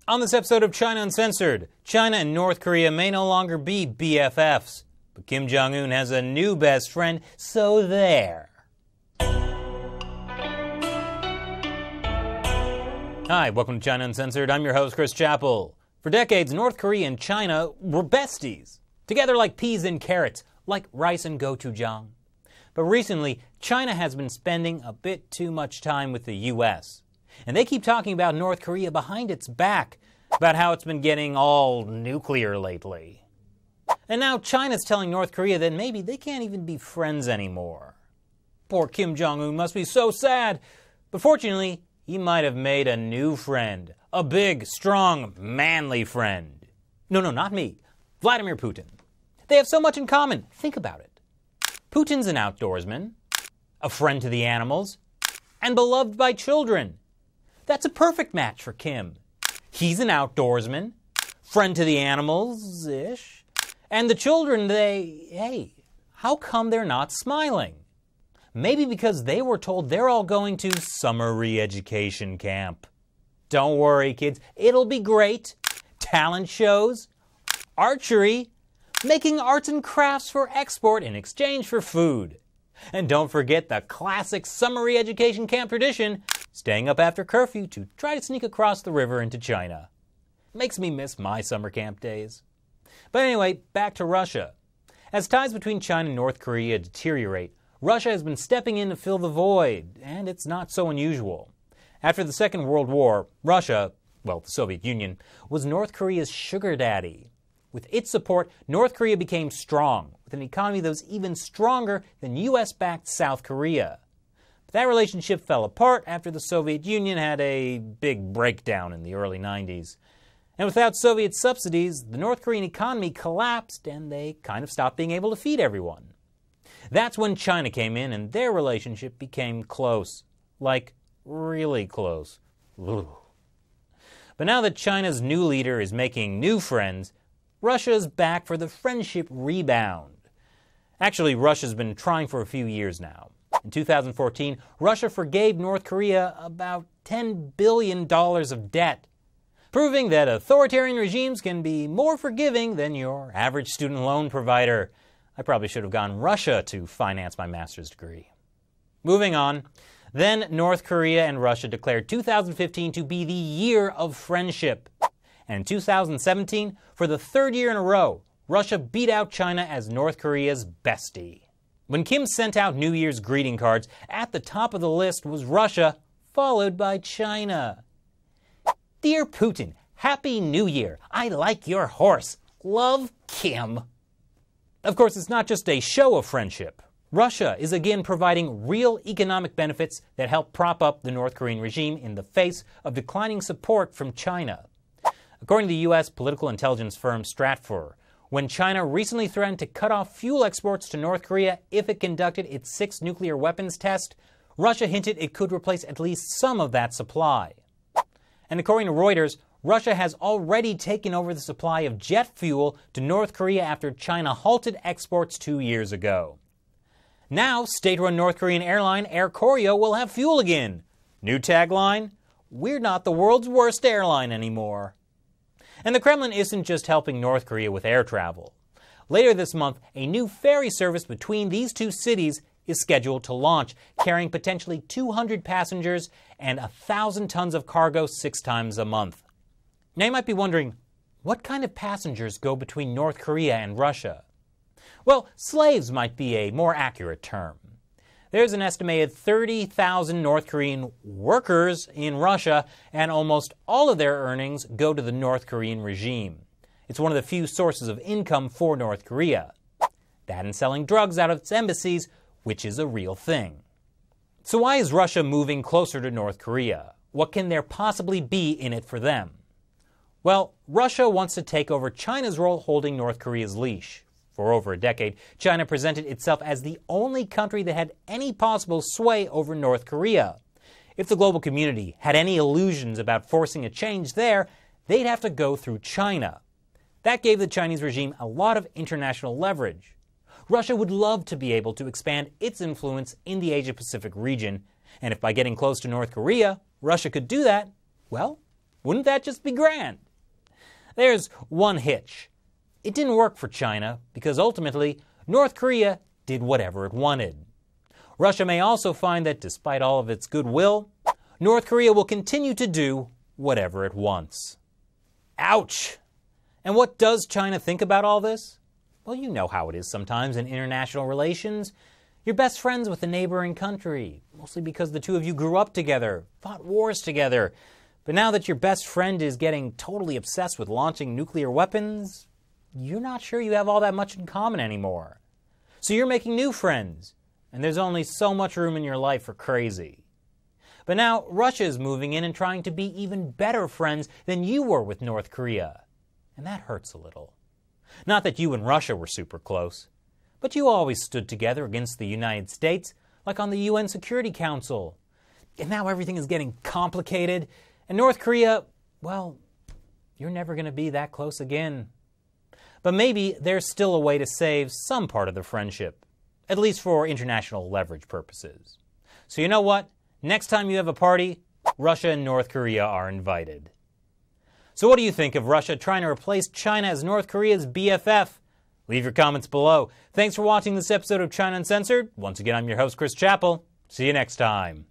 On this episode of China Uncensored, China and North Korea may no longer be BFFs, but Kim Jong-un has a new best friend, so there. Hi, welcome to China Uncensored. I'm your host, Chris Chappell. For decades, North Korea and China were besties, together like peas and carrots, like rice and gochujang. But recently, China has been spending a bit too much time with the U.S., and they keep talking about North Korea behind its back, about how it's been getting all nuclear lately. And now China's telling North Korea that maybe they can't even be friends anymore. Poor Kim Jong-un must be so sad. But fortunately, he might have made a new friend. A big, strong, manly friend. No, not me. Vladimir Putin. They have so much in common. Think about it. Putin's an outdoorsman, a friend to the animals, and beloved by children. That's a perfect match for Kim. He's an outdoorsman, friend to the animals-ish, and the children, how come they're not smiling? Maybe because they were told they're all going to summer re-education camp. Don't worry, kids, it'll be great. Talent shows, archery, making arts and crafts for export in exchange for food. And don't forget the classic summer re-education camp tradition, staying up after curfew to try to sneak across the river into China. Makes me miss my summer camp days. But anyway, back to Russia. As ties between China and North Korea deteriorate, Russia has been stepping in to fill the void, and it's not so unusual. After the Second World War, Russia, the Soviet Union, was North Korea's sugar daddy. With its support, North Korea became strong, with an economy that was even stronger than U.S.-backed South Korea. But that relationship fell apart after the Soviet Union had a big breakdown in the early 90s. And without Soviet subsidies, the North Korean economy collapsed and they kind of stopped being able to feed everyone. That's when China came in and their relationship became close. Like, really close. Ugh. But now that China's new leader is making new friends, Russia's back for the friendship rebound. Actually, Russia's been trying for a few years now. In 2014, Russia forgave North Korea about $10 billion of debt, proving that authoritarian regimes can be more forgiving than your average student loan provider. I probably should have gone Russia to finance my master's degree. Moving on. Then North Korea and Russia declared 2015 to be the year of friendship. And in 2017, for the third year in a row, Russia beat out China as North Korea's bestie. When Kim sent out New Year's greeting cards, at the top of the list was Russia, followed by China. Dear Putin, Happy New Year. I like your horse. Love, Kim. Of course, it's not just a show of friendship. Russia is again providing real economic benefits that help prop up the North Korean regime in the face of declining support from China. According to the U.S. political intelligence firm Stratfor, when China recently threatened to cut off fuel exports to North Korea if it conducted its 6th nuclear weapons test, Russia hinted it could replace at least some of that supply. And according to Reuters, Russia has already taken over the supply of jet fuel to North Korea after China halted exports 2 years ago. Now, state-run North Korean airline Air Koryo will have fuel again. New tagline, "We're not the world's worst airline anymore." And the Kremlin isn't just helping North Korea with air travel. Later this month, a new ferry service between these two cities is scheduled to launch, carrying potentially 200 passengers and 1,000 tons of cargo 6 times a month. Now you might be wondering, what kind of passengers go between North Korea and Russia? Well, slaves might be a more accurate term. There's an estimated 30,000 North Korean workers in Russia, and almost all of their earnings go to the North Korean regime. It's one of the few sources of income for North Korea. That and selling drugs out of its embassies, which is a real thing. So why is Russia moving closer to North Korea? What can there possibly be in it for them? Well, Russia wants to take over China's role holding North Korea's leash. For over a decade, China presented itself as the only country that had any possible sway over North Korea. If the global community had any illusions about forcing a change there, they'd have to go through China. That gave the Chinese regime a lot of international leverage. Russia would love to be able to expand its influence in the Asia-Pacific region, and if by getting close to North Korea, Russia could do that, well, Wouldn't that just be grand? There's one hitch. It didn't work for China because ultimately North Korea did whatever it wanted. Russia may also find that despite all of its goodwill, North Korea will continue to do whatever it wants. Ouch! And what does China think about all this? Well, you know how it is sometimes in international relations. You're best friends with a neighboring country, mostly because the two of you grew up together, fought wars together. But now that your best friend is getting totally obsessed with launching nuclear weapons, you're not sure you have all that much in common anymore. So you're making new friends, and there's only so much room in your life for crazy. But now Russia is moving in and trying to be even better friends than you were with North Korea. And that hurts a little. Not that you and Russia were super close, but you always stood together against the United States, like on the UN Security Council. And now everything is getting complicated, and North Korea, well, you're never going to be that close again. But maybe there's still a way to save some part of the friendship, at least for international leverage purposes. So you know what? Next time you have a party, Russia and North Korea are invited. So what do you think of Russia trying to replace China as North Korea's BFF? Leave your comments below. Thanks for watching this episode of China Uncensored. Once again, I'm your host, Chris Chappell. See you next time.